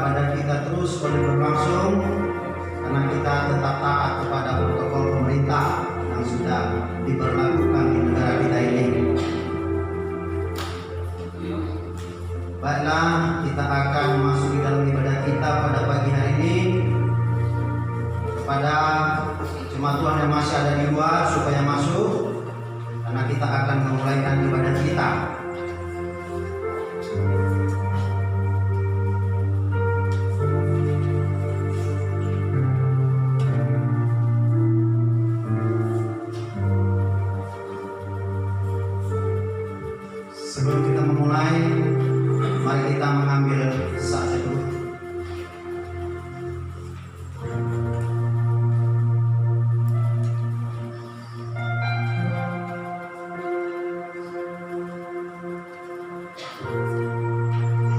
ibadah kita terus boleh berlangsung karena kita tetap taat kepada protokol pemerintah yang sudah diberlakukan di negara kita ini. Baiklah, kita akan masuk di dalam ibadah kita pada pagi hari ini. Kepada jemaat Tuhan yang masih ada di luar supaya masuk, karena kita akan memulaikan ibadah kita. Sebelum kita memulai, mari kita mengambil saat teduh.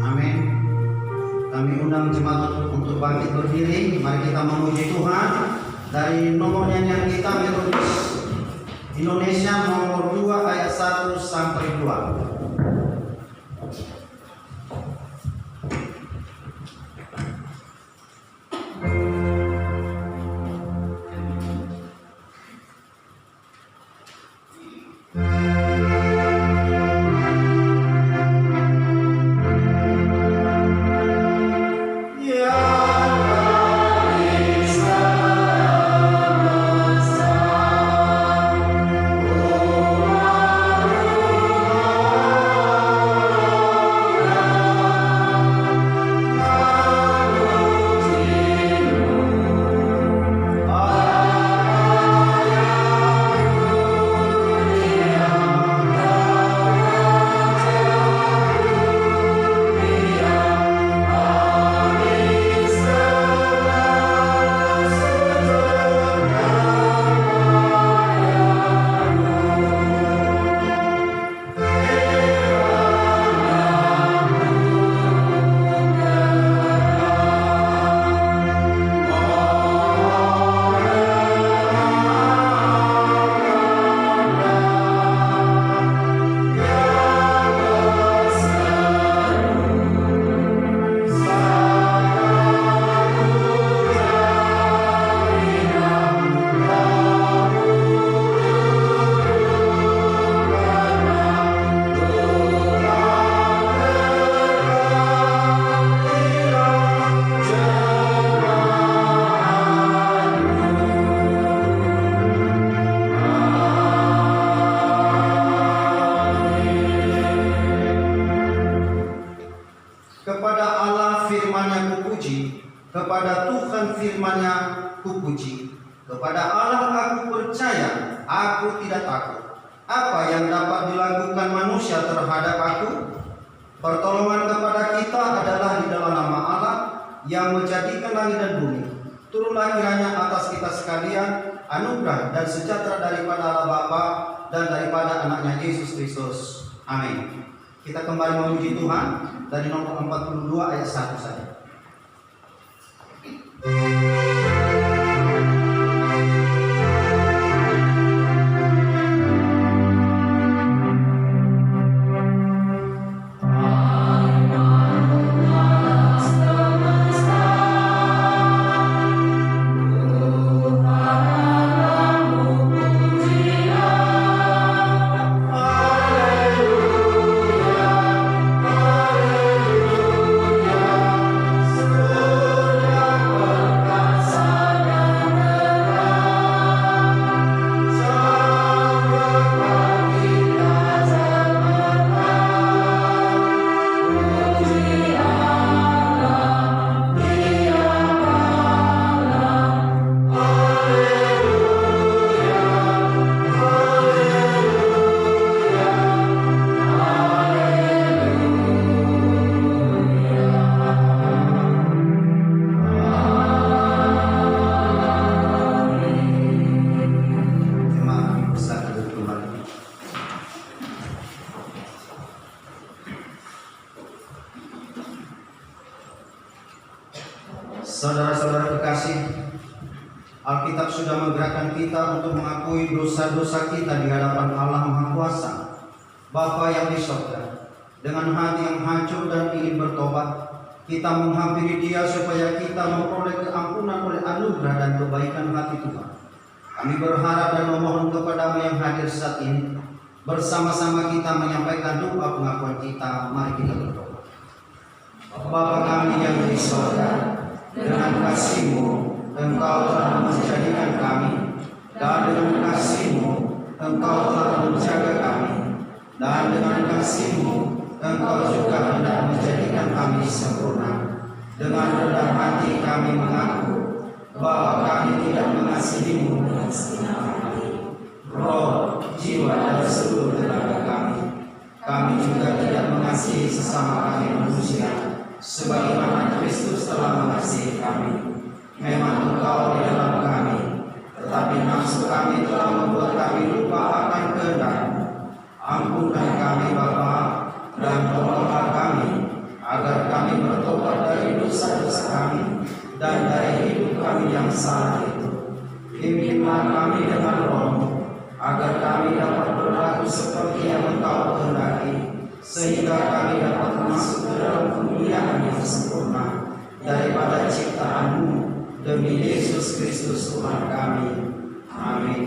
Amin. Kami undang jemaat untuk bangkit berdiri. Mari kita memuji Tuhan dari nomor nyanyian kita Metodis Indonesia nomor 2 ayat 1 sampai 2. Kepada Allah firman-Nya kupuji, kepada Tuhan firman-Nya kupuji. Kepada Allah aku percaya, aku tidak takut. Apa yang dapat dilakukan manusia terhadap aku? Pertolongan kepada kita adalah di dalam nama Allah yang menjadikan langit dan bumi. Turunlah kiranya atas kita sekalian anugerah dan sejahtera daripada Allah Bapa dan daripada anaknya Yesus Kristus. Amin. Kita kembali memuji Tuhan dari nomor 42 ayat 1 saja. Saudara-saudara kekasih, Alkitab sudah menggerakkan kita untuk mengakui dosa-dosa kita di hadapan Allah Maha Kuasa, Bapa yang di surga. Dengan hati yang hancur dan ingin bertobat, Kita menghampiri Dia supaya kita memperoleh keampunan oleh anugerah dan kebaikan hati Tuhan. Kami berharap dan memohon kepada-Mu yang hadir saat ini, bersama-sama kita menyampaikan doa pengakuan kita. Mari kita berdoa. Bapa kami yang di surga, dengan kasih-Mu Engkau telah menjadikan kami, dan dengan kasih-Mu Engkau telah menjaga kami, dan dengan kasih-Mu Engkau juga hendak menjadikan kami sempurna. Dengan rendah hati kami mengaku bahwa kami tidak mengasihi-Mu dengan segenap hati, roh, jiwa, dan seluruh tenaga kami. Kami juga tidak mengasihi sesama kami manusia sebagaimana Kristus telah mengasihi kami. Memang Engkau di dalam kami, tetapi nafsu kami telah membuat kami lupa akan kehendak-Mu. Ampunkan kami Bapa, dan tolonglah kami agar kami bertobat dari dosa-dosa kami dan dari hidup kami yang salah itu. Pimpinlah kami dengan Roh-Mu agar kami dapat berlaku seperti yang Engkau kehendaki, sehingga kami dapat masuk ke dalam kemuliaan yang sempurna daripada ciptaan-Mu, demi Yesus Kristus Tuhan kami. Amin.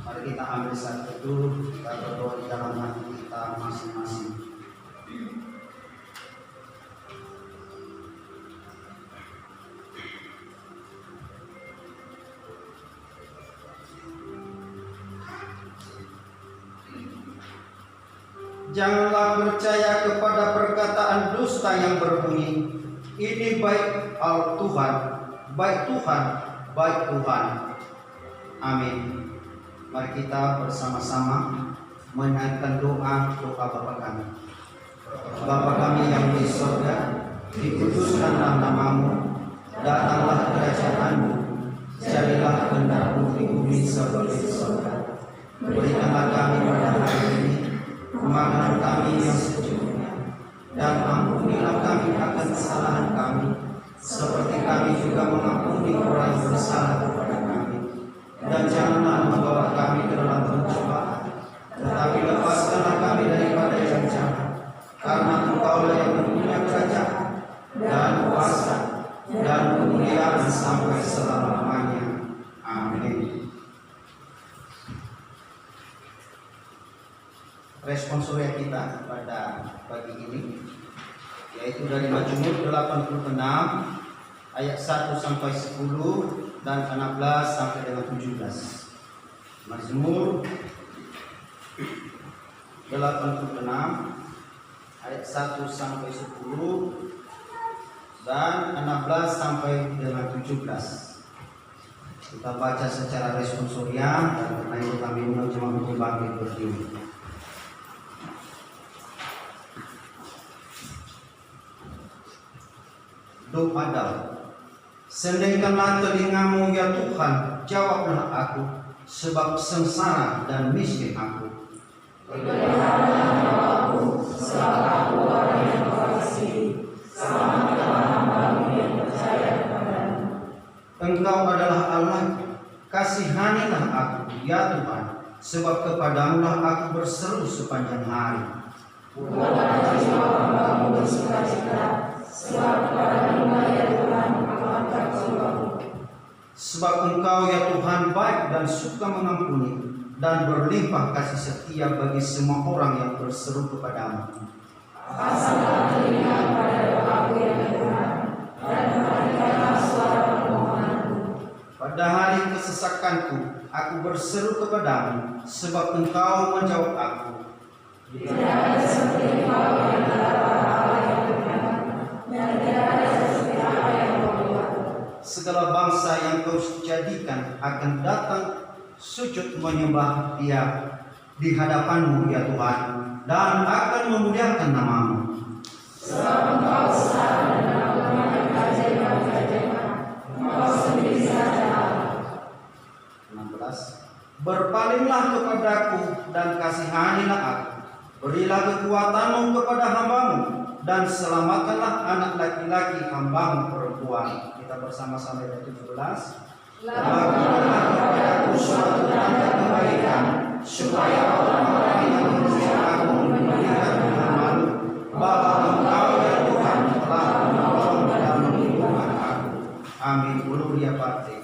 Mari kita ambil saat teduh, kita berdoa di dalam hati kita masing-masing. Janganlah percaya kepada perkataan dusta yang berbunyi, "Ini baik Tuhan, baik Tuhan, baik Tuhan." Amin. Mari kita bersama-sama menaikkan doa Bapa kami. Bapa kami yang di surga, dikuduskanlah nama-Mu, datanglah kerajaan-Mu, jadilah kehendak-Mu di bumi seperti di surga. Berikanlah kami pada hari ini makanan kami yang secukupnya, dan ampunilah kami akan kesalahan kami, seperti kami juga mengampuni orang yang bersalah kepada kami. Dan janganlah membawa kami ke dalam pencobaan, tetapi lepaskanlah kami daripada yang jahat, karena Engkau-Lah yang mempunyai kerajaan dan kuasa dan kemuliaan sampai selama-lamanya. Amin. Responsorial kita pada pagi ini yaitu dari Mazmur 86 ayat 1 sampai 10 dan 16 sampai dengan 17. Mazmur 86 ayat 1 sampai 10 dan 16 sampai dengan 17. Kita baca secara responsorial dan karena itu kami undang jemaat untuk bangkit berdiri. Doa Daud. Sendengkanlah telinga-Mu ya Tuhan, jawablah aku, sebab sengsara dan miskin aku. Berikanlah aku, sebab aku orang yang Kau kasihi, selamatkanlah hamba-Mu yang percaya kepadamu. Engkau adalah Allah, kasihanilah aku ya Tuhan, sebab kepadamu-lah aku berseru sepanjang hari. Buatlah jiwa hamba-Mu bersukacita, sebab kepadamu ya Tuhan aku angkat jiwaku. Sebab Engkau ya Tuhan baik dan suka mengampuni, dan berlimpah kasih setia bagi semua orang yang berseru kepadamu. Pasanglah telinga pada doaku ya Tuhan, dan perhatikanlah suara permohonanku. Pada hari kesesakanku, aku berseru kepadamu, sebab Engkau menjawab aku. Tidak ada seperti Engkau yang adalah Allah yang benar, dan tidak ada seperti apa yang Kau buat. Segala bangsa yang Kau jadikan akan datang sujud menyembah Dia di hadapan-Mu ya Tuhan, dan akan memuliakan nama-Mu. Sebab Engkau besar dan melakukan keajaiban-keajaiban, Engkau sendiri saja Allah. 16. Berpalinglah kepadaku dan kasihanilah aku. Berilah kekuatan-Mu kepada hamba-Mu, dan selamatkanlah anak laki-laki hamba-Mu perempuan. Kita bersama-sama ayat 17. Lakukanlah kepadaku suatu tanda kebaikan, supaya orang-orang yang menghina aku mendengar dengan malu bahwa Engkau ya Tuhan telah menolong Amin. Gloria Patri.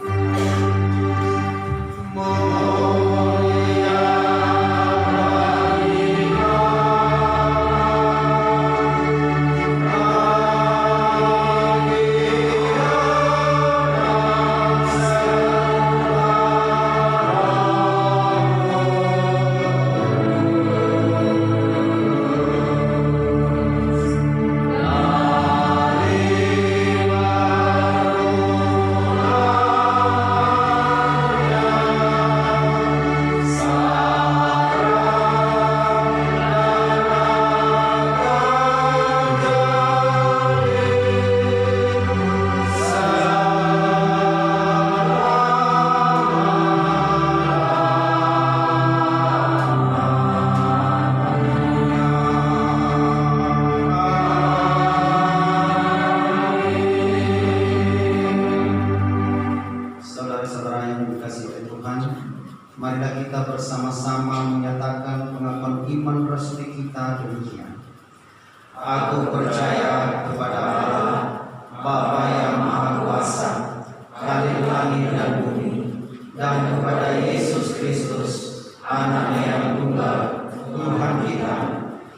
Saudara-saudara yang dikasihi oleh Tuhan, marilah kita bersama-sama menyatakan pengakuan iman resmi kita demikian. Aku percaya kepada Allah, Bapa yang Maha Kuasa, Khalil langit dan bumi, dan kepada Yesus Kristus, Anaknya yang tunggal, Tuhan kita,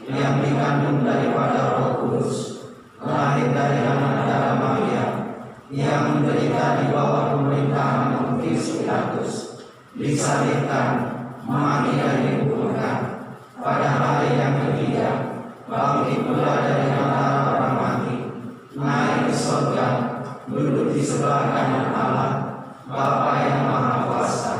yang dikandung daripada Roh Kudus, lahir dari anak darah Maria, yang menderita di bawah pemerintahan Pontius Pilatus, disalibkan, mati dan dikuburkan, pada hari yang ketiga bangkit pula dari antara orang mati, naik ke surga, duduk di sebelah kanan Allah, Bapa yang Maha Kuasa,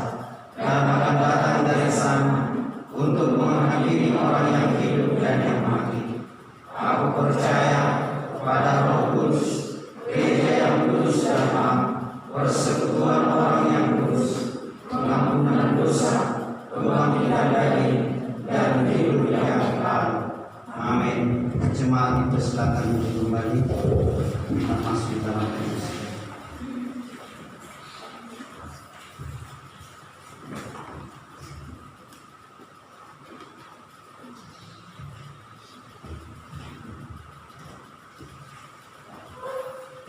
dan akan datang dari sana untuk menghadiri orang yang hidup dan yang mati. Aku percaya pada Roh Kudus, Gereja yang kudus dan am, persekutuan orang yang kudus, pengampunan dosa, kebangkitan daging, dan hidup yang kekal. Amin. Jemaat dipersilakan untuk kembali kita masuk dalam Kristus.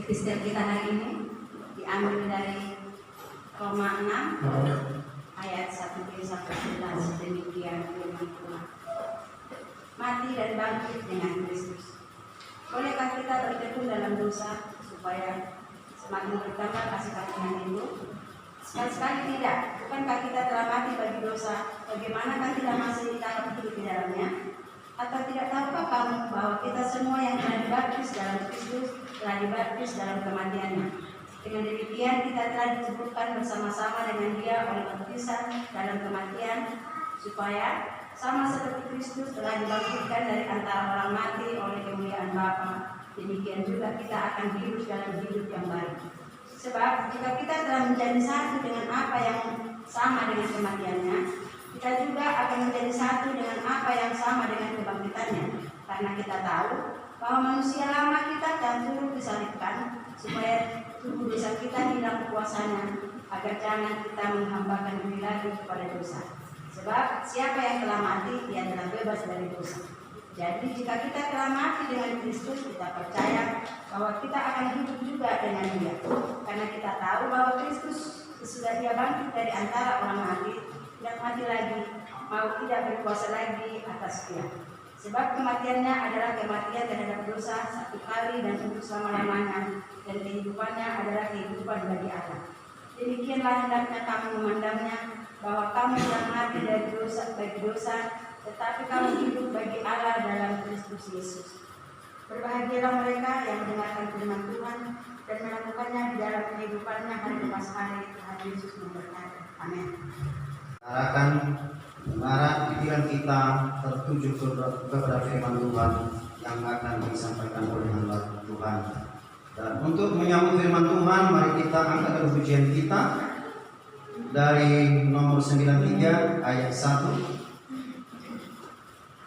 Episode kita hari ini diambil dari Roma 6 ayat 1-11. Demikian firman Tuhan. Mati dan bangkit dengan Kristus. Bolehkah kita bertekun dalam dosa supaya semakin bertambah kasih karunia itu? Sekali-sekali tidak. Bukankah kita telah mati bagi dosa? Bagaimanakah kita masih tetap hidup di dalamnya? Atau tidak tahukah kamu bahwa kita semua yang telah dibaptis dalam Kristus telah dibaptis dalam kematiannya? Dengan demikian kita telah dikuburkan bersama-sama dengan Dia oleh baptisan dalam kematian, supaya sama seperti Kristus telah dibangkitkan dari antara orang mati oleh kemuliaan Bapa, demikian juga kita akan hidup dalam hidup yang baru. Sebab jika kita telah menjadi satu dengan apa yang sama dengan kematiannya, kita juga akan menjadi satu dengan apa yang sama dengan kebangkitannya. Karena kita tahu bahwa manusia lama kita telah turut disalibkan, supaya tubuh dosa kita hilang kuasanya, agar jangan kita menghambakan diri lagi kepada dosa. Sebab siapa yang telah mati, dia telah bebas dari dosa. Jadi jika kita telah mati dengan Kristus, kita percaya bahwa kita akan hidup juga dengan Dia. Karena kita tahu bahwa Kristus sesudah Dia bangkit dari antara orang mati, tidak mati lagi, mau tidak berkuasa lagi atas Dia. Sebab kematiannya adalah kematian terhadap dosa satu kali dan untuk selama-lamanya, dan kehidupannya adalah kehidupan bagi Allah. Demikianlah hendaknya kamu memandangnya, bahwa kamu telah mati dari dosa bagi dosa, tetapi kamu hidup bagi Allah dalam Kristus Yesus. Berbahagialah mereka yang mendengarkan firman Tuhan dan melakukannya di dalam kehidupannya hari lepas hari. Tuhan Yesus memberkati. Amin. Arahkan mengarah pikiran kita tertuju kepada firman Tuhan yang akan disampaikan oleh hamba Tuhan. Dan untuk menyambut firman Tuhan, mari kita angkat pujian kita dari nomor 93 ayat 1.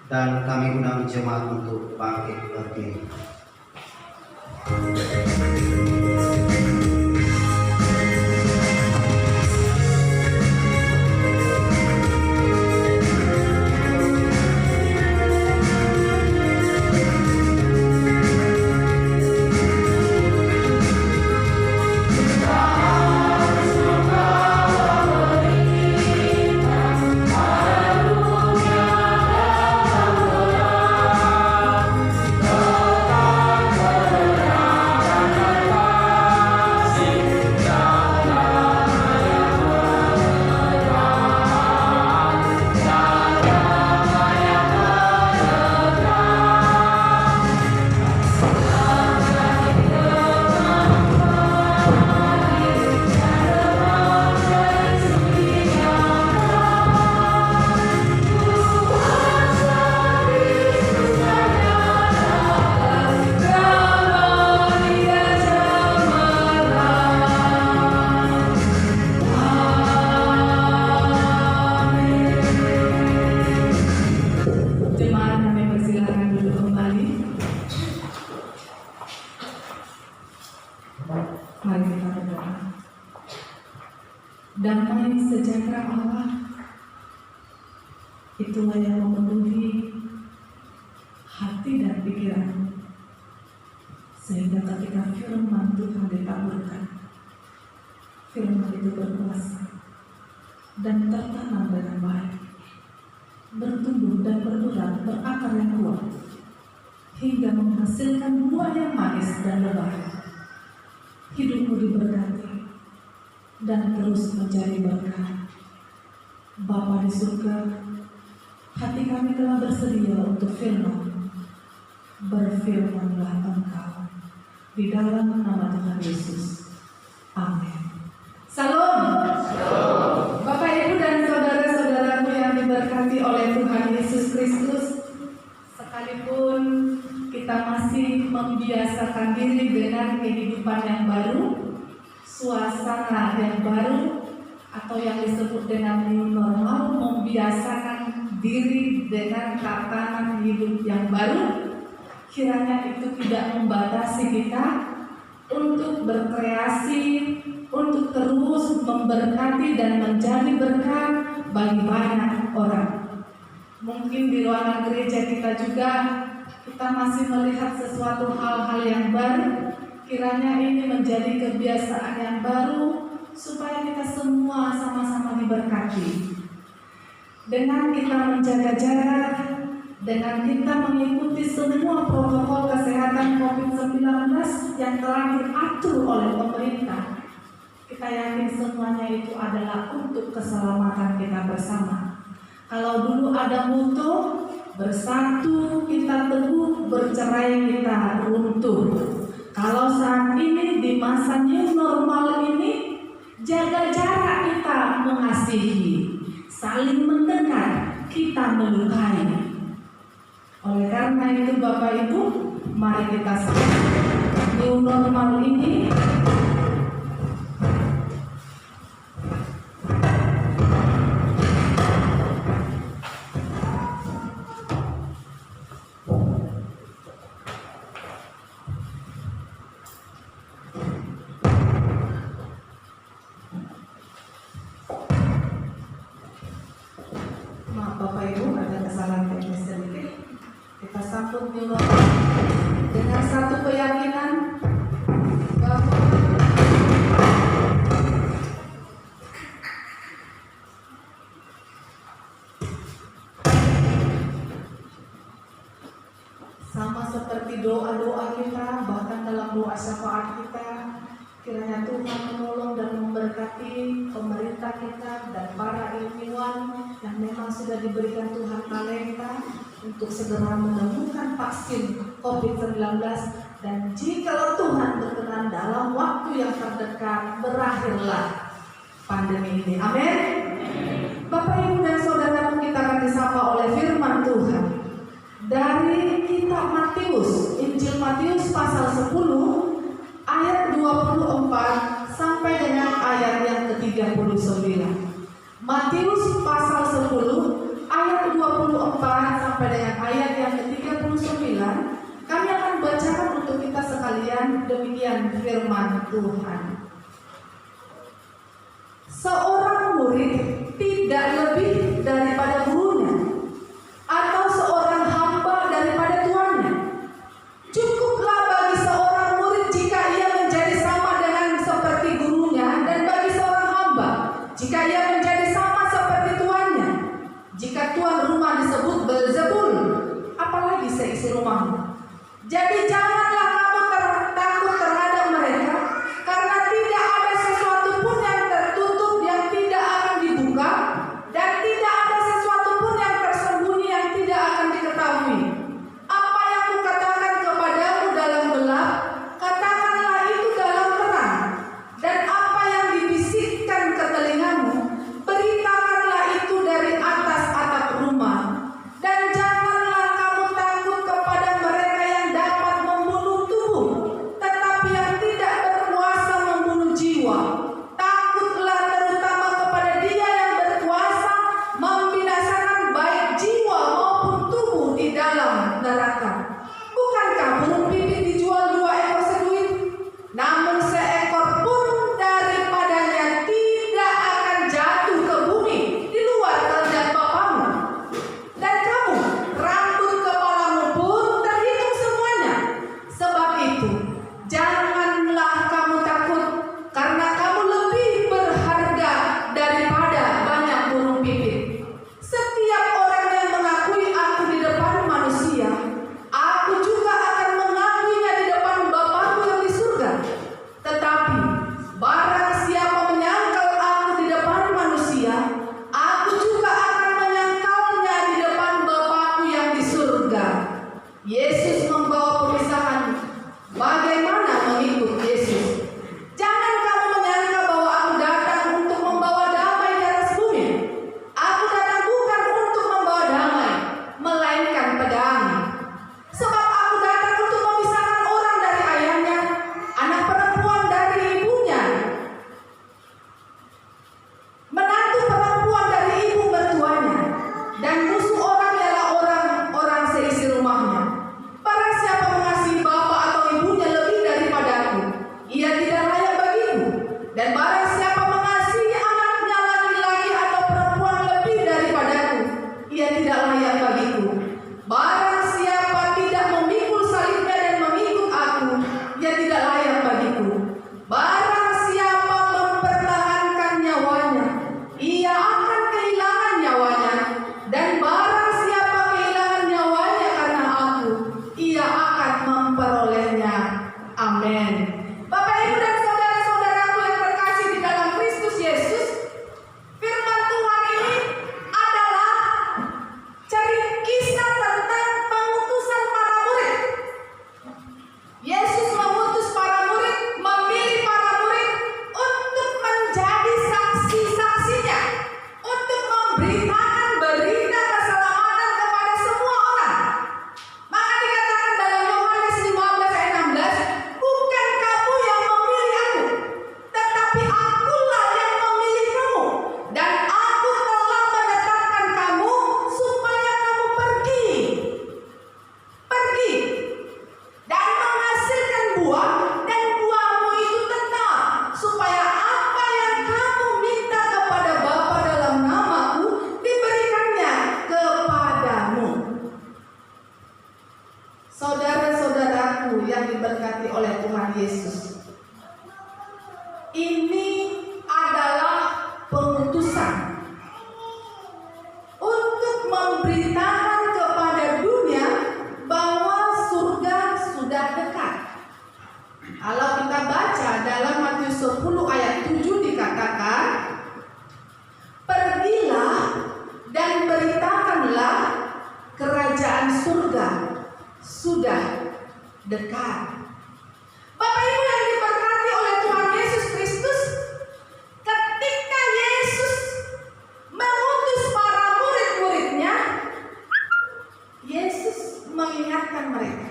Dan kami undang jemaat untuk bangkit berdiri. Amin. Mari kita berdoa. Damai sejahtera Allah, itulah yang memenuhi hati dan pikiranmu, sehingga ketika firman Tuhan ditaburkan, firman itu berkuasa dan tertanam dengan baik, bertumbuh dan berulang, berakar yang kuat, hingga menghasilkan buah yang manis dan lebat. Hidupmu diberkati dan terus menjadi berkah. Bapa di surga, hati kami telah bersedia untuk firman. Berfirmanlah Engkau di dalam nama Tuhan Yesus. Amin. Salam. Bapak, Ibu, dan saudara-saudaraku yang diberkati oleh Tuhan Yesus Kristus, sekalipun kita masih membiasakan diri dengan kehidupan yang baru, suasana yang baru, atau yang disebut dengan new normal, membiasakan diri dengan tatanan hidup yang baru, kiranya itu tidak membatasi kita untuk berkreasi, untuk terus memberkati dan menjadi berkat bagi banyak orang. Mungkin di ruangan gereja kita juga kita masih melihat sesuatu hal-hal yang baru. Kiranya ini menjadi kebiasaan yang baru supaya kita semua sama-sama diberkati. Dengan kita menjaga jarak, dengan kita mengikuti semua protokol kesehatan COVID-19 yang telah diatur oleh pemerintah, kita yakin semuanya itu adalah untuk keselamatan kita bersama. Kalau dulu ada moto, bersatu kita teguh, bercerai kita runtuh. Kalau saat ini di masa new normal ini, jaga jarak kita mengasihi, saling mendekat kita melukai. Oleh karena itu Bapak Ibu, mari kita sambut new normal ini. Maaf Bapak Ibu, ada kesalahan teknis sedikit. Kita sambut new normal dengan satu keyakinan bahwa sama seperti doa-doa kita, bahkan dalam doa syafaat kita, kiranya Tuhan menolong dan memberkati pemerintah kita dan para ilmuwan yang memang sudah diberikan Tuhan talenta untuk segera menemukan vaksin COVID-19, dan jikalau Tuhan berkenan dalam waktu yang terdekat berakhirlah pandemi ini. Amin. Bapak, Ibu, dan saudara, kita akan disapa oleh firman Tuhan dari kitab Matius, Injil Matius pasal 10 ayat 24 sampai dengan ayat yang ke-39. Matius pasal 10 ayat 24 sampai dengan ayat yang ke-39. Kami akan bacakan untuk kita sekalian, demikian firman Tuhan. Seorang murid tidak lebih daripada gurunya, atau seorang hamba daripada tuannya. Cukuplah bagi seorang murid jika ia menjadi sama dengan seperti gurunya, dan bagi seorang hamba jika ia menjadi sama seperti tuannya. Jika tuan rumah disebut Beelzebul, apalagi seisi rumahmu. Jadi janganlah kamu takut terhadap mereka, karena tidak ada sesuatu pun yang tertutup yang tidak akan dibuka. Dan barang siapa mengasihi anaknya laki-laki atau perempuan lebih daripadaku, ia tidak layak bagiku. Barang siapa tidak memikul salibnya dan mengikut aku, ia tidak layak bagiku. Barang siapa mempertahankan nyawanya, ia akan kehilangan nyawanya. Dan barang siapa kehilangan nyawanya karena aku, ia akan memperolehnya. Amin. Bapak, Ibu, dan saudara-saudaraku yang terkasih di dalam Kristus Yesus, firman Tuhan ini adalah kisah tentang pengutusan para murid. Yesus mengutus para murid, memilih para murid untuk menjadi saksi-saksinya, untuk memberitakan berita keselamatan kepada semua orang. Maka dikatakan dalam Yohanes 15 ayat 16, bukan kamu yang memilih aku, tetapi akulah yang memilih kamu, dan aku telah menetapkan kamu supaya kamu pergi dan menghasilkan buah, dan buahmu itu tetap, supaya apa yang kamu minta kepada Bapa dalam namaku diberikannya kepadamu. Saudara-saudaraku yang diberkati oleh Tuhan Yesus, ini adalah pengutusan untuk memberitakan kepada dunia bahwa surga sudah dekat. Kalau kita baca dalam Matius 10 ayat 7 dikatakan, pergilah dan beritakanlah kerajaan surga sudah dekat. Bapak Ibu yang diberkati oleh Tuhan Yesus Kristus, ketika Yesus mengutus para murid-muridnya, Yesus mengingatkan mereka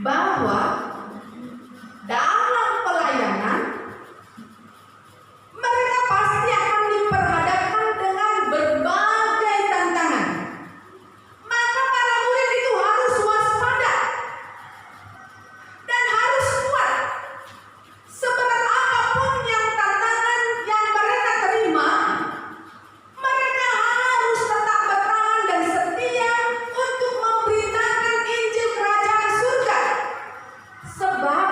bahwa dalam pelayanan mereka pasti akan diperhadapkan dengan berbagai tantangan. Maka para murid itu harus waspada dan harus kuat. Seberat apapun yang tantangan yang mereka terima, mereka harus tetap bertahan dan setia untuk memberitakan Injil Kerajaan Surga. Sebab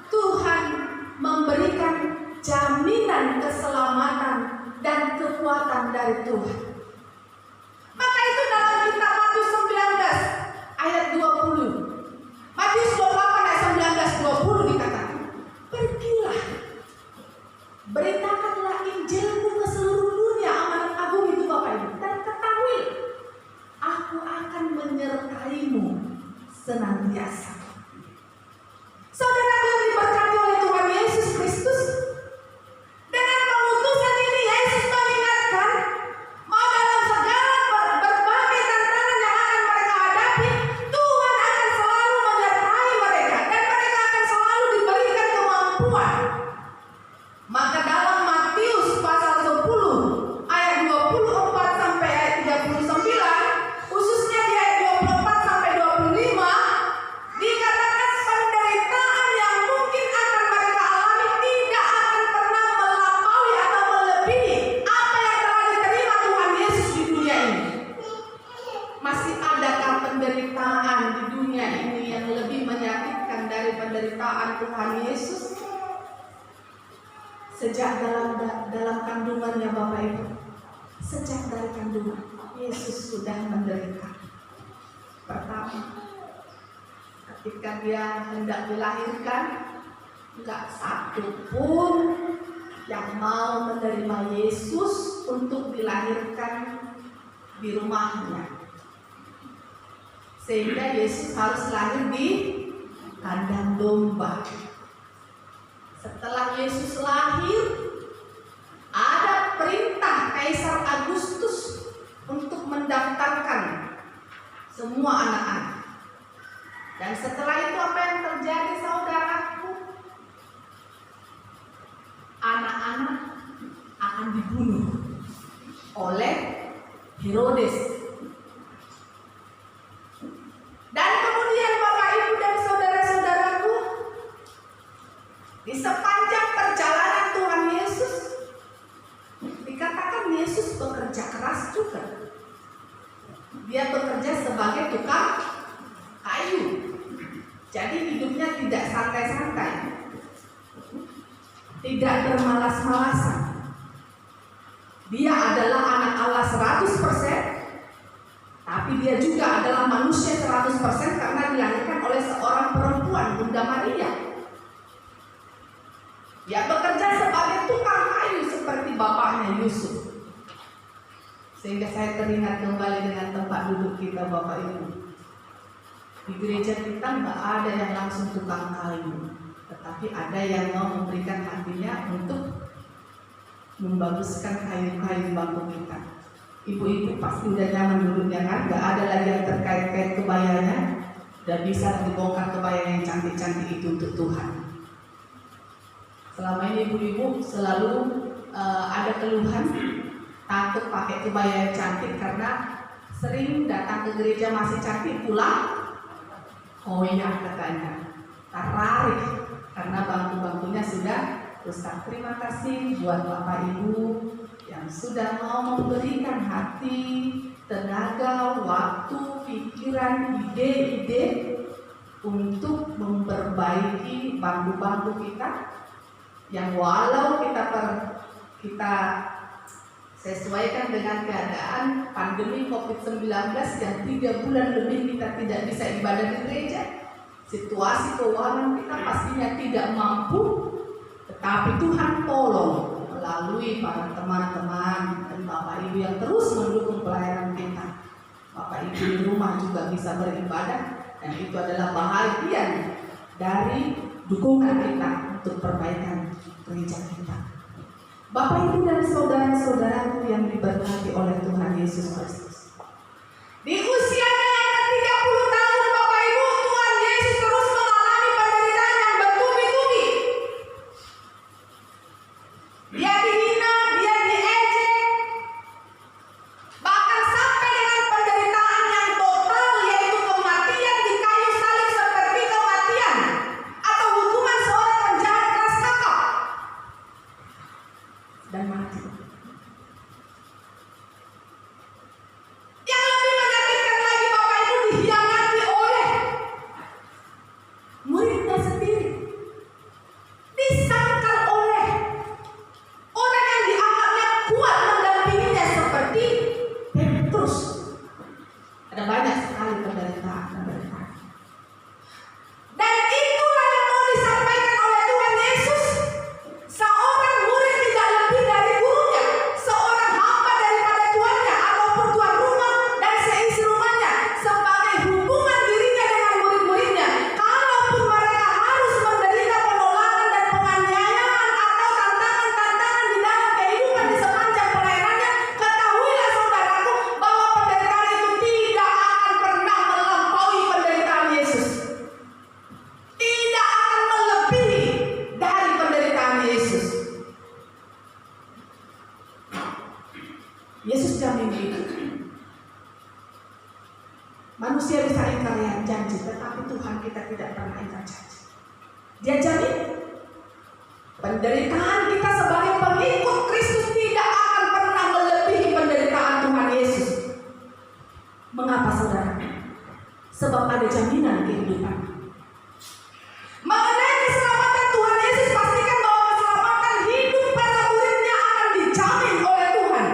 Tuhan memberikan jaminan keselamatan dan kekuatan dari Tuhan. Maka itu dalam kitab Matius 19 ayat 20. Matius 28 ayat 19 20 dikatakan, pergilah, beritakanlah Injilku ke seluruh dunia. Amanat agung itu Bapak Ibu. Dan ketahui, aku akan menyertaimu senantiasa. Saudara yang diberkati oleh Tuhan Yesus Kristus, dengan pengutusan ini Yesus mengingatkan bahwa dalam segala berbagai tantangan yang akan mereka hadapi, Tuhan akan selalu menyertai mereka dan mereka akan selalu diberikan kemampuan. Maka dalam Matius pasal 10 ayat 24 sampai ayat 39, khususnya di ayat 24 sampai 25, dikatakan penderitaan yang mungkin akan mereka alami tidak akan pernah melampaui atau melebihi apa yang telah diterima Tuhan Yesus di dunia ini. Masih adakah penderitaan di dunia ini yang lebih menyakitkan dari penderitaan Tuhan Yesus? Sejak dalam kandungannya Bapak Ibu, sejak dari kandungan Yesus sudah menderita. Pertama, ketika dia hendak dilahirkan, enggak satu pun yang mau menerima Yesus untuk dilahirkan di rumahnya. Sehingga Yesus harus lahir di kandang domba. Setelah Yesus lahir, ada perintah Kaisar Agustus untuk mendaftarkan semua anak-anak. Dan setelah itu apa yang terjadi, saudaraku? Anak-anak akan dibunuh oleh Herodes. Dan kemudian Bapak Ibu dan saudara-saudaraku, di sepanjang Yesus bekerja keras juga. Dia bekerja sebagai tukang kayu. Jadi hidupnya tidak santai-santai, tidak bermalas-malasan. Dia adalah anak Allah 100%, tapi dia juga adalah manusia 100% karena dilahirkan oleh seorang perempuan, Bunda Maria. Dia bekerja sebagai tukang kayu seperti bapaknya Yusuf. Sehingga saya teringat kembali dengan tempat duduk kita, Bapak Ibu. Di gereja kita nggak ada yang langsung tukang kayu, tetapi ada yang mau memberikan hatinya untuk membaguskan kayu-kayu bangku kita. Ibu-ibu pasti udah nyaman duduknya kan? Nggak ada lagi yang terkait-kait kebayanya. Udah bisa dibongkar kebaya yang cantik-cantik itu untuk Tuhan. Selama ini ibu-ibu selalu ada keluhan takut pakai kebaya yang cantik karena sering datang ke gereja masih cantik pulang. Oh iya katanya tertarik karena bangku-bangkunya sudah rusak. Terima kasih buat Bapak Ibu yang sudah mau memberikan hati, tenaga, waktu, pikiran, ide-ide untuk memperbaiki bangku-bangku kita yang walau kita sesuaikan dengan keadaan pandemi COVID-19 yang 3 bulan lebih kita tidak bisa ibadah di gereja, situasi keuangan kita pastinya tidak mampu, tetapi Tuhan tolong melalui para teman-teman dan Bapak Ibu yang terus mendukung pelayanan kita. Bapak Ibu di rumah juga bisa beribadah dan itu adalah bahagian dari dukungan kita untuk perbaikan gereja kita. Bapak Ibu dan saudara-saudaraku yang diberkati oleh Tuhan Yesus Kristus. Di usianya yang ke-30 tahun Bapak Ibu, Tuhan Yesus terus mengalami penderitaan yang bertubi-tubi. Dia dihina, dia diejek, bahkan sampai dengan penderitaan yang total, yaitu kematian di kayu salib seperti kematian atau hukuman seorang penjahat keras kakap dan mati. Yang lebih menyakitkan lagi Bapak Ibu, dikhianati oleh muridnya sendiri, disangkal oleh orang yang dianggapnya kuat mendampinginya seperti Petrus. Ada banyak sekali penderitaan. Dan itulah yang mau disampaikan oleh Tuhan Yesus. Seorang murid tidak lebih dari gurunya, seorang hamba daripada tuannya ataupun tuan rumah dan seisi rumahnya, sebagai hubungan dirinya dengan murid-muridnya. Kalaupun mereka harus menderita penolakan dan penganiayaan atau tantangan-tantangan di dalam kehidupan di sepanjang pelayanannya, ketahuilah saudaraku bahwa penderitaan itu tidak akan pernah melampaui penderitaan Yesus. Tidak akan melebihi dari penderitaan Yesus. Yesus jamin itu. Manusia bisa ingkar yang janji, tetapi Tuhan kita tidak pernah ingkar janji. Dia jamin penderitaan kita sebagai pengikut Kristus tidak akan pernah melebihi penderitaan Tuhan Yesus. Mengapa saudara? Sebab ada jaminan kehidupan. Mengenai keselamatan Tuhan Yesus, pastikan bahwa keselamatan hidup para muridnya akan dijamin oleh Tuhan.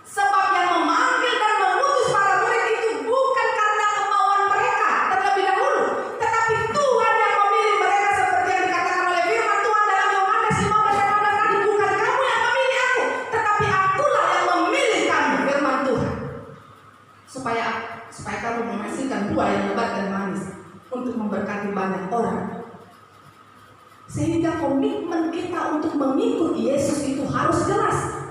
Sebab yang memanggil dan mengutus para murid itu bukan karena kemauan mereka terlebih dahulu, tetapi Tuhan yang memilih mereka seperti yang dikatakan oleh firman Tuhan dalam Yohanes 15:18 tadi, bukan kamu yang memilih aku, tetapi akulah yang memilih kamu, firman Tuhan. Supaya kamu menghasilkan buah yang lebat dan manis untuk memberkati banyak orang. Sehingga komitmen kita untuk mengikuti Yesus itu harus jelas.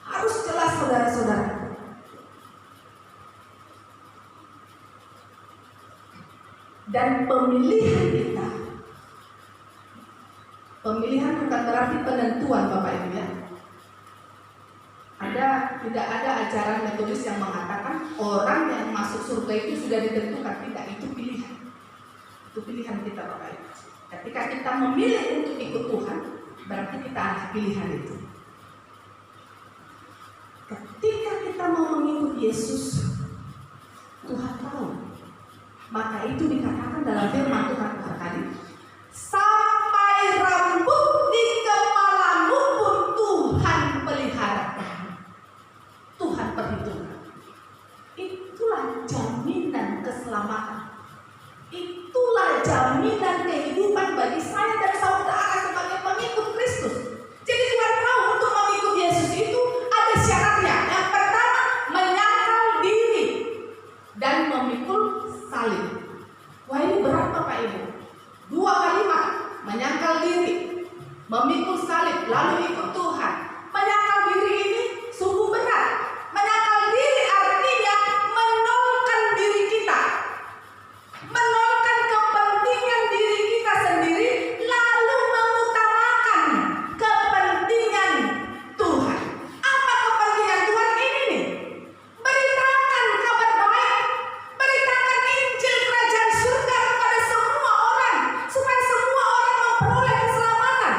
Harus jelas saudara-saudara. Dan pemilihan kita, pemilihan bukan berarti penentuan Bapak Ibu ya. Tidak ada ajaran metodis yang mengatakan orang yang masuk surga itu sudah ditentukan. Tidak, itu pilihan. Itu pilihan kita Bapak Ibu. Ketika kita memilih untuk ikut Tuhan, berarti kita ada pilihan itu. Yesus, Tuhan tahu. Maka itu dikatakan dalam firman Tuhan tadi, sampai rambut di kepalamu pun Tuhan pelihara. Tuhan perhitungkan. Itulah jaminan keselamatan. Itulah jaminan kehidupan bagi saya dan saudara sebagai pengikut Kristus. Jadi Tuhan tahu untuk mengikut Yesus itu ada syaratnya. Yang pertama, menyangkal diri dan memikul salib. Wah, ini berat Bapak Ibu. 2 kalimat, menyangkal diri, memikul salib, lalu ikut Tuhan. Menyangkal diri ini sungguh berat. Menyangkal diri artinya menolkan diri kita, menolkan kepentingan diri kita sendiri, lalu mengutamakan kepentingan Tuhan. Apa kepentingan Tuhan ini nih? Beritakan kabar baik, beritakan Injil Kerajaan Surga kepada semua orang, supaya semua orang memperoleh keselamatan.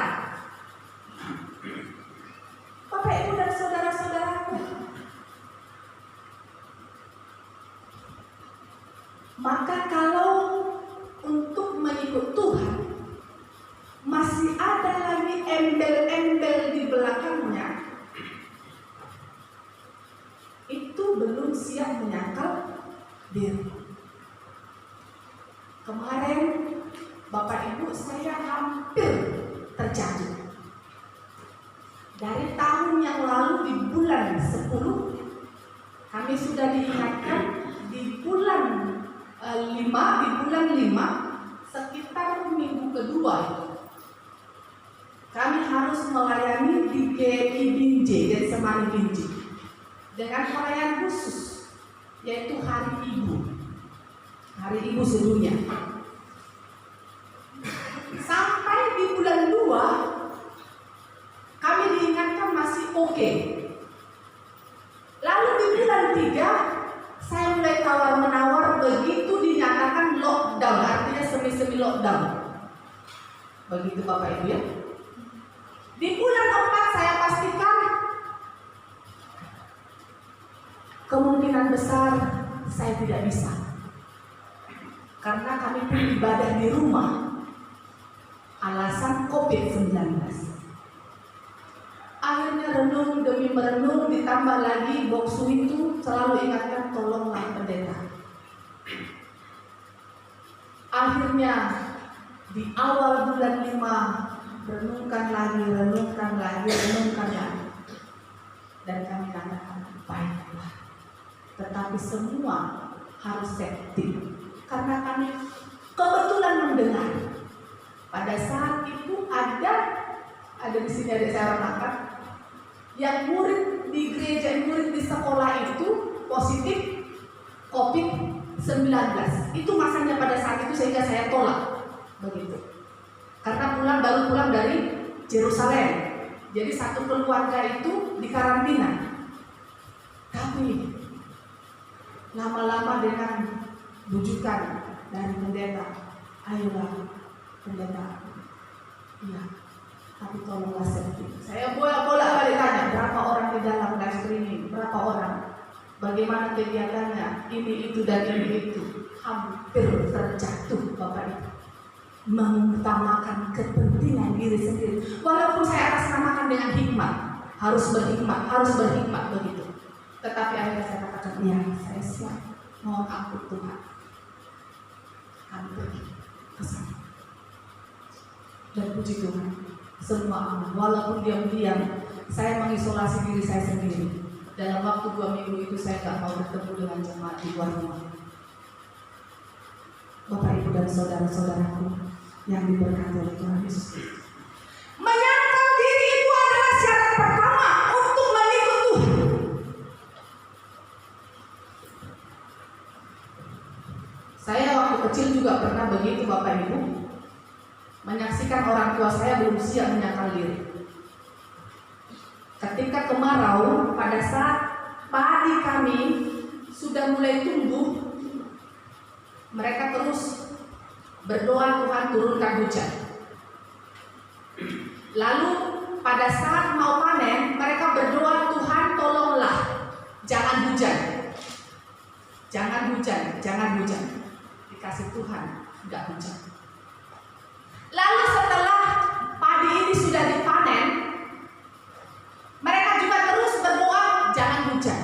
Bapak Ibu dan saudara-saudaraku, maka kalau untuk mengikut Tuhan masih ada lagi embel-embel di belakangnya, itu belum siap menyangkal diri. Kemarin Bapak Ibu, saya hampir terjatuh. Dari tahun yang lalu di bulan 10 kami sudah diingatkan di bulan 5 sekitar minggu kedua itu kami harus melayani di GMI Binjai, Getsemani Binjai, dengan pelayanan khusus yaitu Hari Ibu sedunia. Sampai di bulan 2 kami diingatkan masih oke. Lalu di bulan 3 saya mulai tawar-menawar, begitu dinyatakan lockdown, artinya semi-semi lockdown. Begitu Bapak Ibu ya. Di bulan 4 saya pastikan kemungkinan besar saya tidak bisa. Karena kami pun ibadah di rumah, alasan COVID-19. Akhirnya renung demi merenung, ditambah lagi boksu itu selalu ingatkan, tolonglah pendeta. Akhirnya di awal bulan 5 renungkan lagi. Dan kami katakan, baiklah. Tetapi semua harus safety. Karena kami kebetulan mendengar pada saat itu ada di sini ada saya angkat, yang murid di gereja, murid di sekolah itu positif COVID-19. Itu masanya pada saat itu, sehingga saya tolak begitu. Karena baru pulang dari Yerusalem. Jadi satu keluarga itu dikarantina. Tapi lama-lama dengan bujukan dari pendeta, ayolah pendeta, iya, tapi tolonglah sedikit. Saya bolak-balik tanya, berapa orang di dalam live streaming, berapa orang, bagaimana kegiatannya, ini itu dan ini itu. Hampir terjatuh Bapak Ibu, mengutamakan kepentingan diri sendiri. Walaupun saya atasnamakan dengan hikmat, harus berhikmat begitu. Tetapi akhirnya saya katakan, ya saya siap, mohon ampun Tuhan. Hampir kesana. Dan puji Tuhan, semua aman. Walaupun diam-diam saya mengisolasi diri saya sendiri. Dalam waktu 2 minggu itu saya tak mau bertemu dengan jemaat di luar rumah. Bapak Ibu dan saudara-saudaraku yang diberkati oleh Tuhan Yesus. Menyangkal diri itu adalah syarat pertama untuk mengikut Tuhan. Saya waktu kecil juga pernah begitu Bapak Ibu, menyaksikan orang tua saya belum siap menyangkal diri. Ketika kemarau, pada saat padi kami sudah mulai tumbuh, mereka terus berdoa, Tuhan turunkan hujan. Lalu pada saat mau panen, mereka berdoa, Tuhan tolonglah jangan hujan. Jangan hujan, jangan hujan. Dikasih Tuhan, nggak hujan. Lalu setelah padi ini sudah dipanen, mereka juga terus berdoa jangan hujan,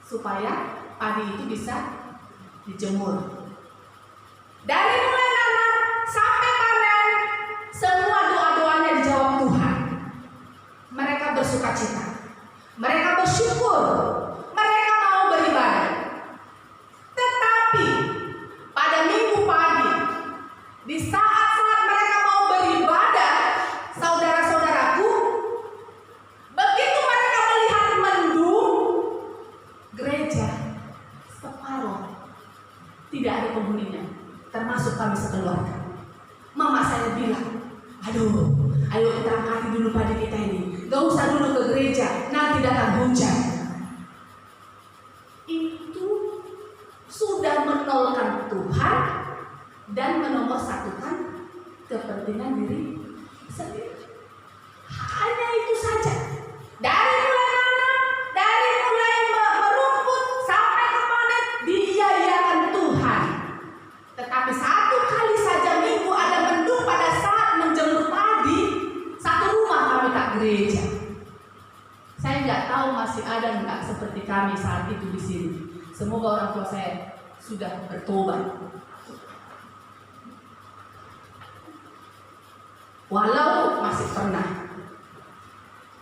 supaya padi itu bisa dijemur. Dari mulai nanam sampai panen, semua doa-doanya dijawab Tuhan. Mereka bersukacita, mereka bersyukur, mereka mau beribadah. Tetapi pada minggu pagi, di saat-saat mereka mau beribadah, saudara-saudaraku, begitu mereka melihat mendung gereja separuh, tidak ada penghuninya, termasuk kami sekeluarga. Mama saya bilang, aduh, ayo kita angkati dulu padi kita ini, gak usah dulu ke gereja, nanti datang hujan. Itu sudah menolkan Tuhan dan menomorsatukan kepentingan diri sendiri. Hanya itu saja. Dari mulai nanam, dari mulai merumput sampai ke panen, diiyakan Tuhan. Tetapi satu kali saja minggu ada mendung pada saat menjemur padi, satu rumah kami tak gereja. Saya nggak tahu masih ada nggak seperti kami saat itu di sini. Semoga orang tua saya sudah bertobat. Walau masih pernah.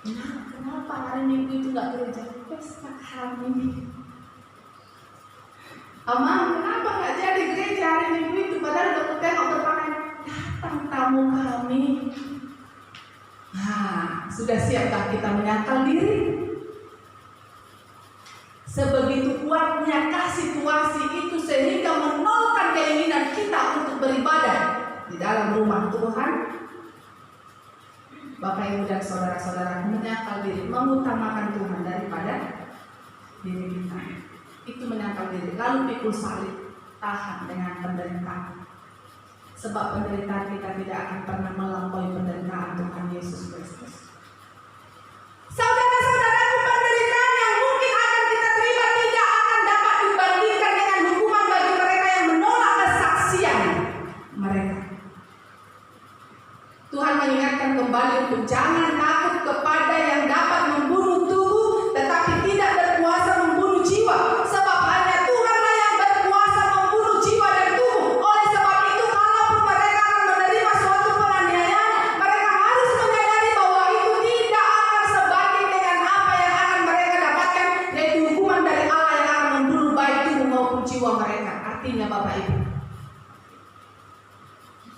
Nah, kenapa hari Minggu itu nggak gereja? Pesta kami. Amang, kenapa nggak jadi gereja hari Minggu itu? Padahal udah tengok berpakai. Datang tamu kami. Nah, sudah siapkah kita menyangkal diri? Sebegitu kuatnya kasih situasi itu sehingga menolkan keinginan kita untuk beribadah di dalam rumah Tuhan. Bapak Ibu dan saudara-saudara, menyangkal diri, mengutamakan Tuhan daripada diri kita. Itu menyangkal diri. Lalu pikul salib, tahan dengan penderitaan. Sebab penderitaan kita tidak akan pernah melampaui penderitaan Tuhan Yesus Kristus. Saudara-saudaraku, penderitaan yang mungkin akan kita terima tidak akan dapat dibandingkan dengan hukuman bagi mereka yang menolak kesaksian mereka. Tuhan mengingatkan kembali untuk jangan takut kepada yang dapat membunuh tubuh, tetapi tidak berkuasa membunuh jiwa. Sebab hanya Tuhanlah yang berkuasa membunuh jiwa dan tubuh. Oleh sebab itu, kalaupun mereka akan menerima suatu penganiayaan, mereka harus menyadari bahwa itu tidak akan sebanding dengan apa yang akan mereka dapatkan, yaitu hukuman dari Allah yang akan membunuh baik tubuh maupun jiwa mereka. Artinya, Bapak Ibu,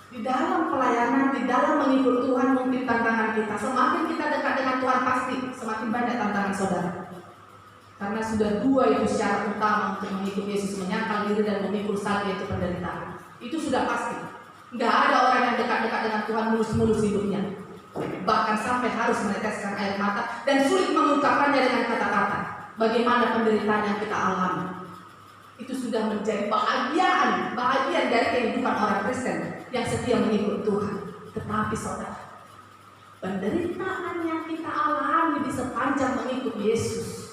di dalam pelayanan, di dalam mengikut Tuhan mungkin tantangan kita. Semakin kita dekat dengan Tuhan pasti semakin banyak tantangan saudara. Karena sudah dua itu syarat utama untuk mengikut Yesus, menyangkal diri dan memikul salib, yaitu penderitaan. Itu sudah pasti. Nggak ada orang yang dekat-dekat dengan Tuhan mulus-mulus hidupnya. Bahkan sampai harus meneteskan air mata dan sulit mengungkapkannya dengan kata-kata. Bagaimana penderitaan yang kita alami. Itu sudah menjadi bagian dari kehidupan orang Kristen yang setia mengikut Tuhan. Tetapi saudara, penderitaan yang kita alami di sepanjang mengikut Yesus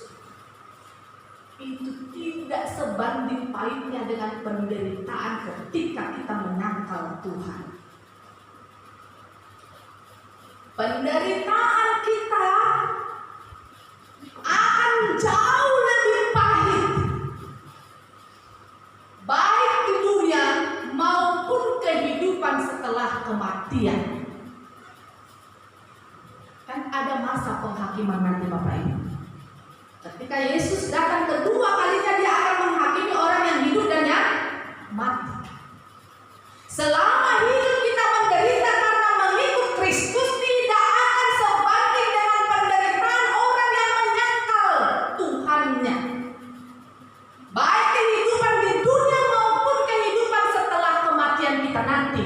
itu tidak sebanding pahitnya dengan penderitaan ketika kita menyangkal Tuhan. Penderitaan kita akan jauh lebih pahit, baik di dunia maupun kehidupan setelah kematian. Kan ada masa penghakiman nanti, Bapak Ibu. Ketika Yesus datang kedua kalinya, dia akan menghakimi orang yang hidup dan yang mati. Selama hidup kita menderita karena mengikut Kristus tidak akan sebanding dengan penderitaan orang yang menyangkal Tuhannya. Baik kehidupan di dunia maupun kehidupan setelah kematian kita nanti,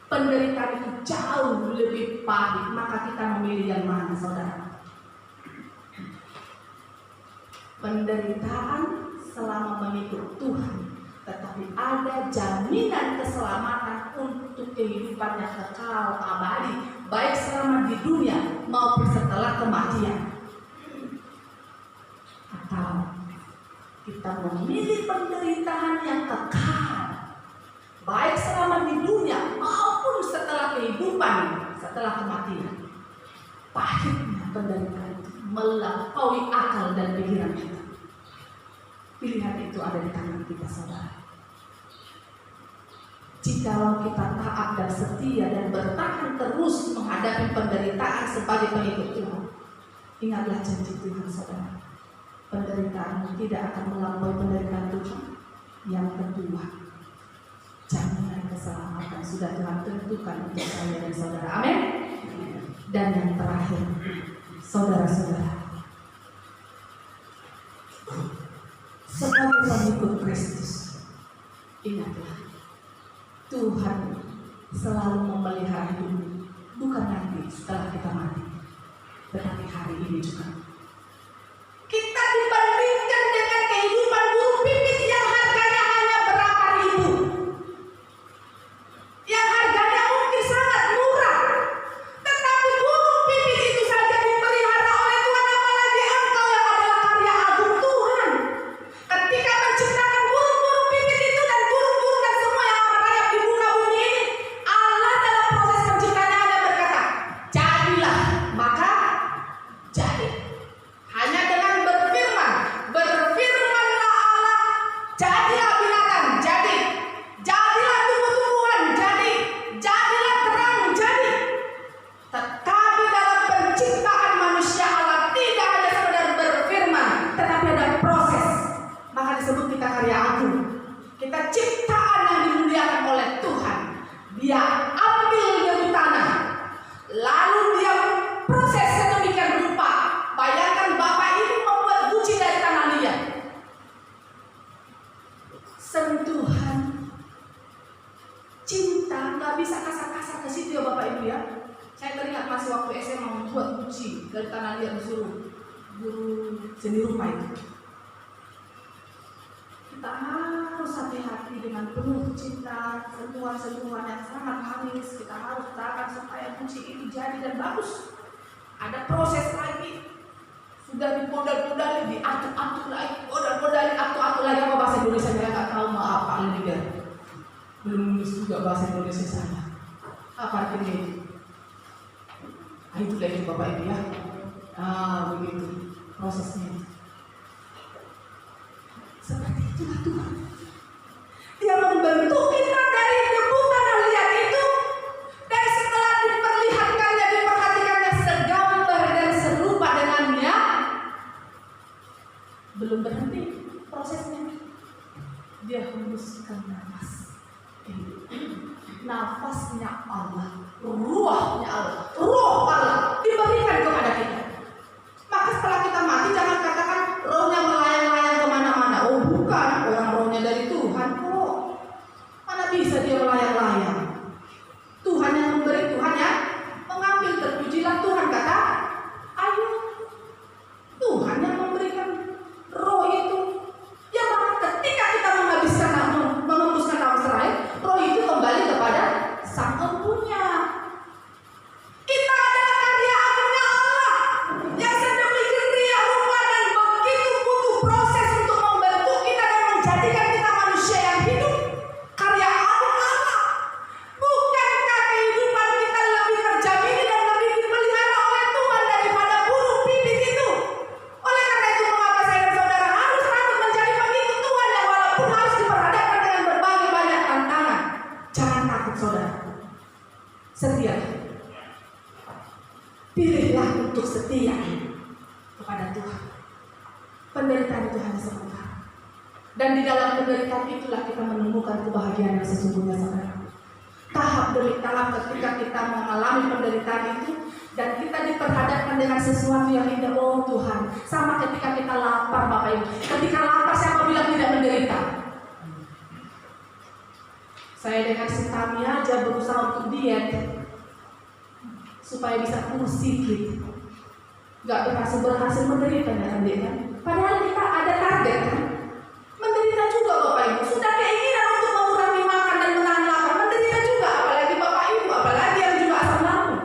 penderitaan itu jauh lebih pahit. Maka kita memilih yang mana, saudara? Penderitaan selama mengikut Tuhan, tetapi ada jaminan keselamatan untuk kehidupan yang kekal abadi, baik selama di dunia maupun setelah kematian. Atau kita memilih penderitaan yang kekal, baik selama di dunia maupun setelah kehidupan, setelah kematian. Pahitnya penderitaan itu melampaui akal dan pikiran kita. Pilihan itu ada di tangan kita, saudara. Jikalau kita taat dan setia dan bertahan terus menghadapi penderitaan sebagai pengikut Tuhan, ingatlah janji Tuhan, saudara. Penderitaan tidak akan melampaui penderitaan Tuhan. Yang kedua, jaminan keselamatan sudah Tuhan tentukan untuk saya dan saudara. Amin. Dan yang terakhir, saudara-saudara, sebagai pengikut Kristus, ingatlah Tuhan selalu memelihara hidup, bukan nanti setelah kita mati, tetapi hari ini juga. Kita dibandingkan dengan kehidupan burung pipit yang harganya hanya berapa ribu, yang harganya mungkin sangat murah, tetapi burung pipit itu saja dipelihara oleh Tuhan, apalagi engkau yang adalah karya agung Tuhan. Ketika menciptakan burung-burung pipit itu dan burung-burung dan semua yang merayap di muka bumi ini, Allah dalam proses penciptaannya ada berkata, jadilah, maka jadi. Hanya dengan berfirmanlah Allah, jadilah binatang, jadi. Jadilah tumbuh-tumbuhan, jadi. Jadilah terang, jadi. Tetapi dalam penciptaan manusia, Allah tidak hanya sekedar berfirman, tetapi ada proses. Maka disebut kita karya agung. Kita ciptaan yang dimuliakan oleh Tuhan. Dia ambil dari tanah, lalu dia proses sedemikian rupa. Bayangkan Bapak Ibu membuat guci dari tanah liat. Sentuhan cinta nggak bisa kasar-kasar ke situ ya Bapak Ibu ya. Saya teringat masih waktu SMA membuat guci dari tanah liat, disuruh guru seni rupa itu. Kita harus hati-hati dengan penuh cinta, sentuhan-sentuhan yang sangat manis. Kita harus usahakan supaya guci itu jadi dan bagus. Ada proses lagi. Sudah dipodal-podali, diatur-atur lagi, podal-podali, atur-atur lagi. Apa bahasa Indonesia saya nggak tahu, maaf Pak Liga. Belum nulis juga bahasa Indonesia saya. Apa artinya itu? Nah, itulah itu Bapak Ibu ya. Begitu prosesnya. Seperti itulah Tuhan. Dia membentuk kita dari debu tanah liat itu, dan setelah diperlihatkannya, diperhatikannya segambar dan serupa dengannya, belum berhenti prosesnya. Dia hembuskan nafasnya Allah, ruahnya Allah, roh Allah diberikan kepada kita. Maka setelah kita mati, jangan katakan rohnya melayang-layang kemana-mana. Oh bukan, orang rohnya dari Tuhan kok. Mana bisa dia melayang-layang? Tuhan yang memberi, Tuhan yang mengambil. Terpujilah Tuhan, kata ayo. Tuhan yang memberikan roh itu. Ya maka ketika kita mengembuskan nafas terakhir, roh itu kembali kepada Sang Empunya. Kita adalah karya agungnya Allah yang sedemikian rupa dan begitu butuh proses untuk membentuk kita dan menjadikan kita manusia yang hidup. Karya agung Allah. Bukankah kehidupan kita lebih terjamin dan lebih dipelihara oleh Tuhan daripada burung pipit itu? Oleh karena itu, mengapa saya dan saudara harus takut menjadi pengikut Tuhan yang walaupun harus diperhadapkan dengan berbagai banyak tantangan. Jangan takut saudara. Setia. Pilihlah untuk setia kepada Tuhan. Penderitaan itu hanya sementara. Dan di dalam penderitaan itulah kita menemukan kebahagiaan yang sesungguhnya, saudara. Tahap demi tahap ketika kita mengalami penderitaan itu dan kita diperhadapkan dengan sesuatu yang indah. Oh Tuhan, sama ketika kita lapar Bapak Ibu. Ketika lapar, siapa bilang tidak menderita? Saya dengan si Tami aja berusaha untuk diet supaya bisa kurus sedikit. Gak berhasil menderita kan dia kan? Padahal kita ada target kan? Menderita juga Bapak Ibu. Sudah keinginan untuk mengurangi makan dan menahan lapar, menderita juga. Apalagi Bapak Ibu, apalagi yang juga asam lambung.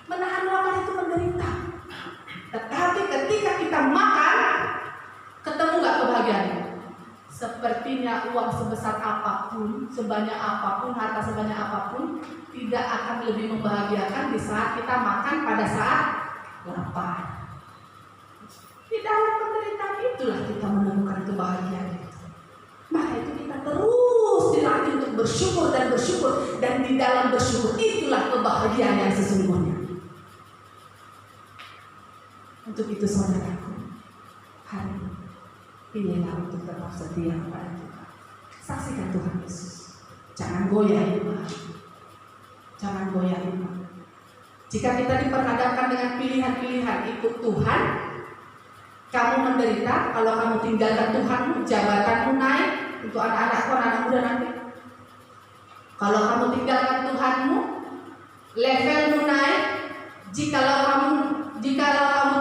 Menahan lapar itu menderita. Tetapi ketika kita makan, ketemu gak kebahagiaan? apapun, sebanyak apapun, harta sebanyak apapun, tidak akan lebih membahagiakan di saat kita makan pada saat lapar. Di dalam penderitaan itulah kita menemukan kebahagiaan itu. Maka itu kita terus dilatih untuk bersyukur, dan di dalam bersyukur itulah kebahagiaan yang sesungguhnya. Untuk itu saudaraku, hari ini pilihlah untuk tetap setia kepada Tuhan. Saksikan Tuhan Yesus. Jangan goyah iman. Jangan goyah iman. Jika kita diperhadapkan dengan pilihan-pilihan ikut Tuhan, kamu menderita kalau kamu tinggalkan Tuhanmu, jabatanmu naik untuk anak-anakku, anak muda nanti. Kalau kamu tinggalkan Tuhanmu, levelmu naik. Jikalau kamu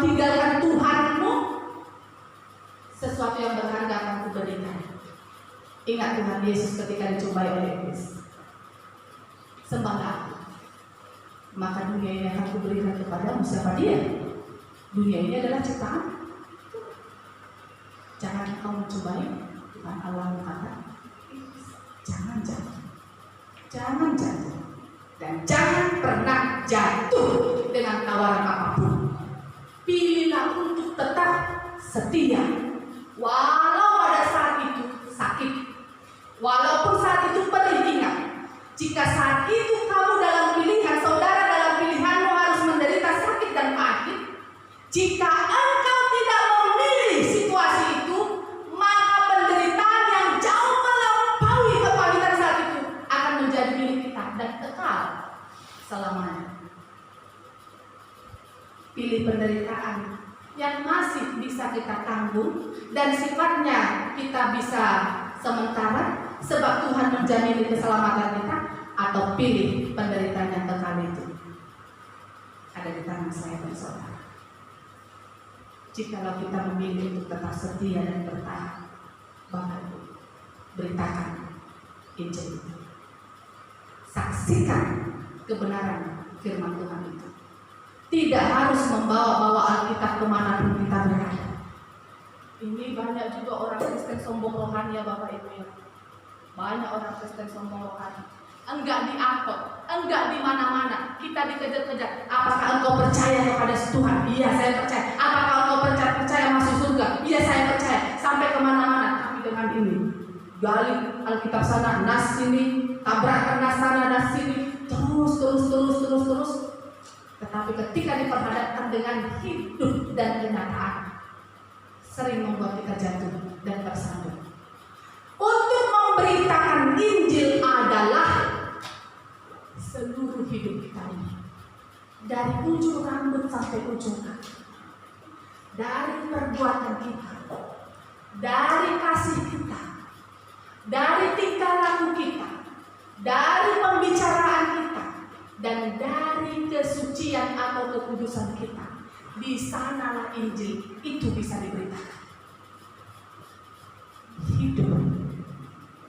tinggalkan Tuhanmu, sesuatu yang berharga akan kuberikan. Ingat Tuhan Yesus ketika dicobai oleh iblis. Sembahlah aku, maka dunia ini akan kuberikan kepadamu. Siapa dia? Dunia ini adalah ciptaan. Jangan kau mencobai Tuhan Allah berkata, jangan jatuh, dan jangan pernah jatuh dengan tawaran apapun. Pilihlah untuk tetap setia, walau pada saat itu sakit, walaupun saat itu pedih. Ingat, jika saat itu kamu dalam pilihan, saudara dalam pilihanmu harus menderita sakit dan pahit, jika engkau tidak memilih situasi itu, maka penderitaan yang jauh melampaui kepahitan saat itu akan menjadi milik kita dan kekal selamanya. Pilih penderitaan yang masih bisa kita tanggung dan sifatnya kita bisa sementara sebab Tuhan menjamin keselamatan kita, atau pilih penderitaan yang kekal itu. Ada di tangan saya dan saudara. Jikalau kita memilih untuk tetap setia dan bertahan, Bapak Ibu, beritakan Injil itu. Saksikan kebenaran firman Tuhan itu. Tidak harus membawa-bawa Alkitab kemanapun kita berada. Ini banyak juga orang Kristen sombong rohani ya Bapak Ibu ya. Banyak orang Kristen sombong rohani. Enggak diangkut, enggak di mana-mana. Kita dikejar-kejar. Apakah engkau percaya kepada Tuhan? Iya, saya percaya. Apakah engkau percaya masuk surga? Iya, saya percaya. Sampai kemana-mana. Tapi dengan ini, gali Alkitab sana, nas sini, tabrakan nas sana, nas sini, terus. Tetapi ketika diperhadapkan dengan hidup dan kenyataan, sering membuat kita jatuh dan tersandung. Untuk memberitakan Injil adalah seluruh hidup kita ini, dari ujung rambut sampai ujung kaki, dari perbuatan kita, dari kasih kita, dari tingkah laku kita, dari pembicaraan kita, dan dari kesucian atau kekudusan kita. Di sanalah Injil itu bisa diberitakan. Hidup,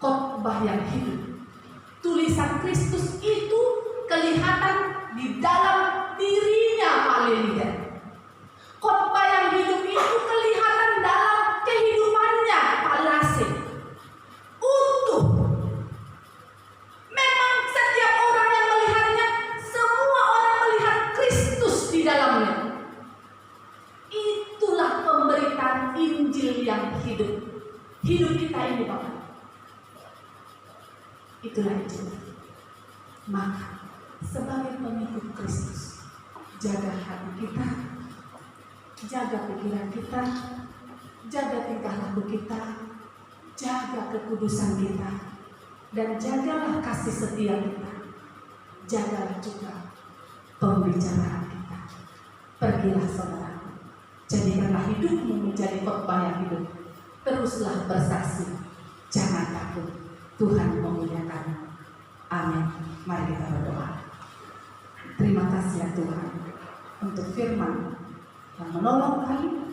khotbah yang hidup. Tulisan Kristus itu kelihatan di dalam dirinya Pak Lilian. Khotbah yang hidup itu kelihatan dalam kehidupannya Pak Lasih. Utuh. Memang setiap orang yang melihatnya, semua orang melihat Kristus di dalamnya. Itulah pemberitaan Injil yang hidup. Hidup kita ini Bapak, itulah Injil. Maka sebagai pengikut Kristus, jaga hati kita, jaga pikiran kita, jaga tingkah laku kita, jaga kekudusan kita, dan jagalah kasih setia kita. Jagalah juga pembicaraan kita. Pergilah saudaraku, jadikanlah hidupmu menjadi khotbah yang hidup. Teruslah bersaksi, jangan takut, Tuhan memuliakanmu. Amin. Mari kita berdoa. Terima kasih ya Tuhan untuk firman yang menolong kami,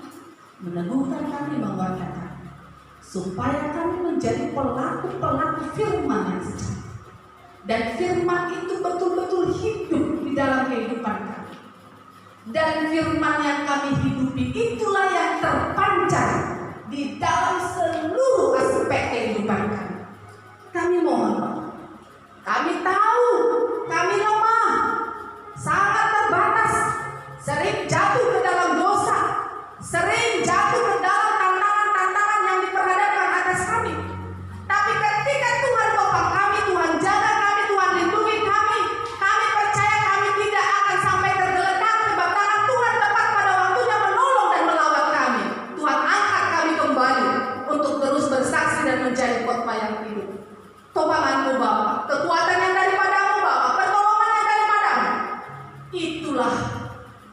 meneguhkan kami, menguatkan kami, supaya kami menjadi pelaku-pelaku firman yang sejati. Dan firman itu betul-betul hidup di dalam kehidupan kami. Dan firman yang kami hidupi itulah yang terpancar di dalam seluruh aspek kehidupan kami. Kami mohon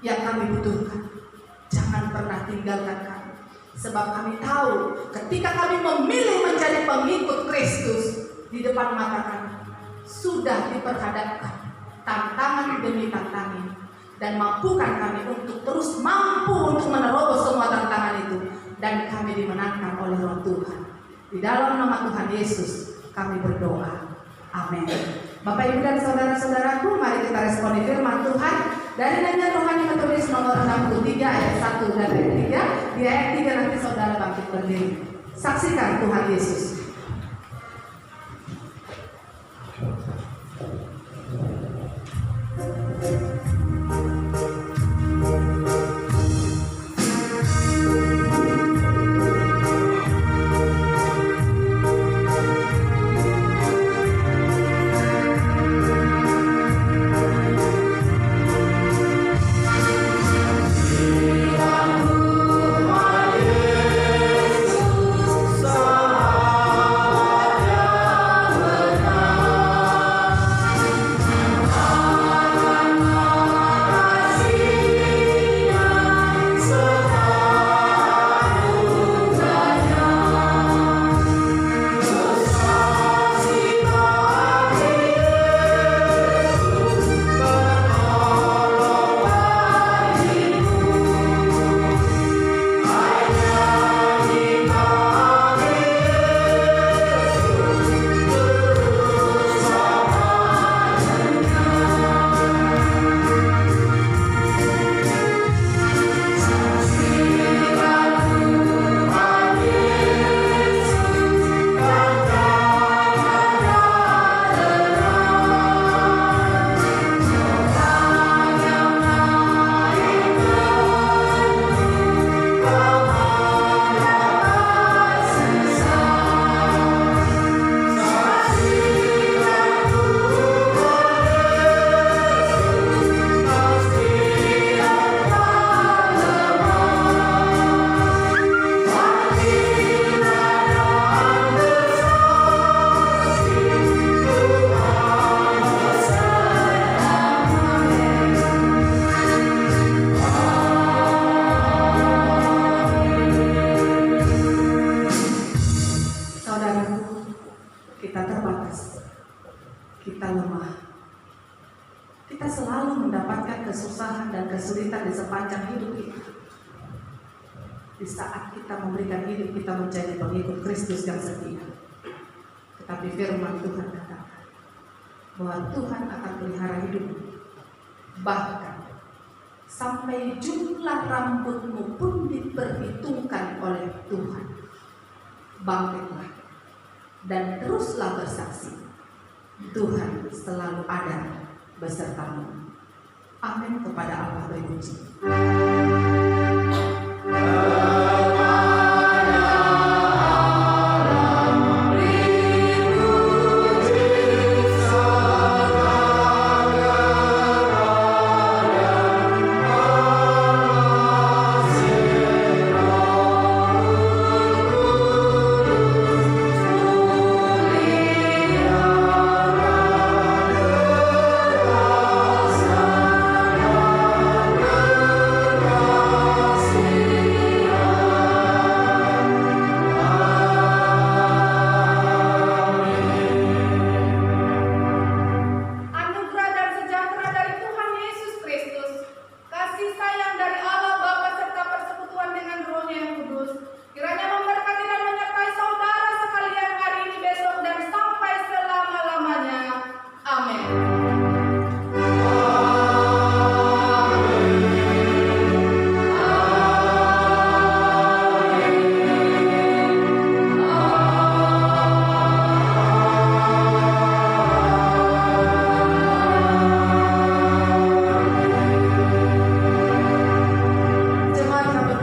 yang kami butuhkan. Jangan pernah tinggalkan kami, sebab kami tahu ketika kami memilih menjadi pengikut Kristus, di depan mata kami sudah diperhadapkan tantangan demi tantangan, dan mampukan kami untuk terus mampu untuk menerobos semua tantangan itu, dan kami dimenangkan oleh Roh Tuhan. Di dalam nama Tuhan Yesus kami berdoa. Amin. Bapak, Ibu, dan saudara-saudaraku, mari kita responi firman Tuhan dari nyanyian rohani tertulis nomor 63 ayat 1 dan ayat 3. Di ayat 3 nanti saudara bangkit berdiri. Saksikan Tuhan Yesus. Kesulitan di sepanjang hidup kita. Di saat kita memberikan hidup kita menjadi pengikut Kristus yang setia. Tetapi firman Tuhan katakan bahwa Tuhan akan pelihara hidup, bahkan sampai jumlah rambutmu pun diperhitungkan oleh Tuhan. Bangkitlah dan teruslah bersaksi. Tuhan selalu ada besertamu. Amin. Kepada Allah berpuji.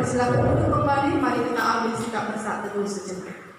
Silakan duduk kembali, mari kita ambil sikap bersatu sejenak.